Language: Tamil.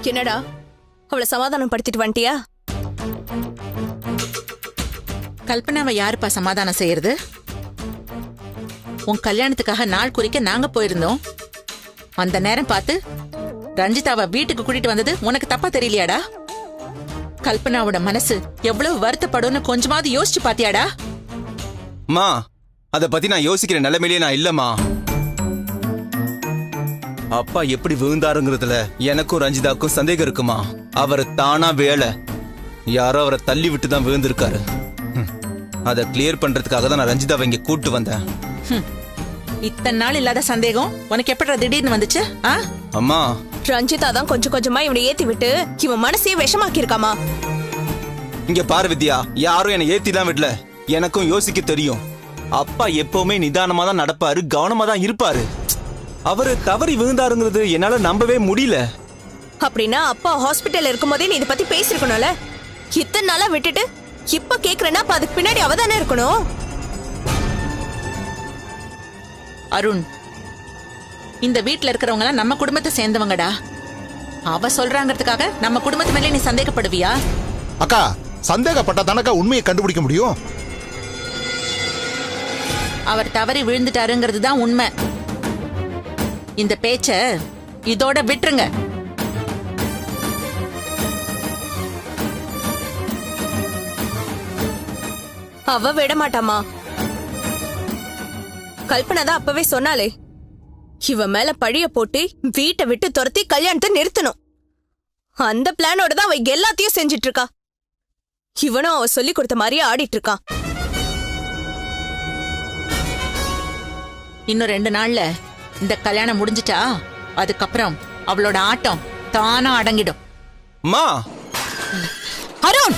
என்னடா அவளை சமாதானம் படுத்திட்டு வந்துட்டியா? கல்பனாவை யாருப்பா சமாதானம் செய்யறது? உன் கல்யாணத்துக்காக நாள் குறிக்க நாங்க போயிருந்தோம். அந்த நேரம் பார்த்து ரஞ்சிதாவை வீட்டுக்கு கூட்டிட்டு வந்தது உனக்கு தப்பா தெரியலையாடா? கல்பனாவோட மனசு எவ்வளவு வருத்தப்படும்னு கொஞ்சமாவது யோசிச்சு பாத்தியாடா? மா, அத பத்தி நான் யோசிக்கிற நிலைமையிலே நான் இல்லம்மா. அப்பா எப்படி விழுந்தாருங்கிறதுல எனக்கும் ரஞ்சிதாக்கும் சந்தேகம் இருக்குமா? அவர் தானா வேலை, யாரோ அவரை தள்ளி விட்டு தான் விழுந்திருக்காரு. அதை கிளியர் பண்றதுக்காக தான் நான் ரஞ்சிதாவை இங்க கூட்டு வந்தேன். இத்தனை நாள் இல்லாத சந்தேகம் உனக்கு எப்படி திடீர்னு வந்துச்சு? அம்மா, ரஞ்சிதா தான் கொஞ்சம் கொஞ்சமா இவனை ஏத்தி விட்டு இவன் மனசையே விஷமாக்கி இருக்காமா. இங்க பாரு வித்யா, யாரும் என்னை ஏத்தி தான் விடல. எனக்கும் யோசிக்க தெரியும். அப்பா எப்பவுமே நிதானமா தான் நடப்பாரு, கவனமா தான் இருப்பாரு. அவரு தவறி விழுந்தாருங்கிறது என்னால நம்பவே முடியல. அப்படின்னா அப்பா ஹாஸ்பிட்டல் இருக்கும் போதே நீ இதை பத்தி பேசிருக்கணும்ல. இத்தனை நாளா விட்டுட்டு இப்ப கேக்குறேன்னா அப்ப அதுக்கு பின்னாடி அவதானே இருக்கணும். அருண், இந்த வீட்டுல இருக்கிறவங்க எல்லாம் நம்ம குடும்பத்தை சேர்ந்தவங்கடா. அவ சொல்றாங்கிறதுக்காக நம்ம குடும்பத்து மேலே நீ சந்தேகப்படுவியா? அக்கா, சந்தேகப்பட்டா தானக்கா உண்மையை கண்டுபிடிக்க முடியும். அவர் தவறி விழுந்துட்டாருங்கிறது தான் உண்மை. இந்த பேச்ச இதோட விட்டுருங்க. அவ விட மாட்டாமா. கல்பனா தான் அப்பவே சொன்னாலே, இவ மேல பழிய போட்டு வீட்டை விட்டு துரத்தி கல்யாணத்தை நிறுத்தணும். அந்த பிளானோட தான் அவ எல்லாத்தையும் செஞ்சிட்டு இருக்கா. இவனும் அவ சொல்லி கொடுத்த மாதிரியே ஆடிட்டு இருக்கான். இன்னும் 2 நாள்ல இந்த கல்யாணம் முடிஞ்சிட்டா அதுக்கப்புறம் அவளோட ஆட்டம் தானா அடங்கிடும். மா, அருண்!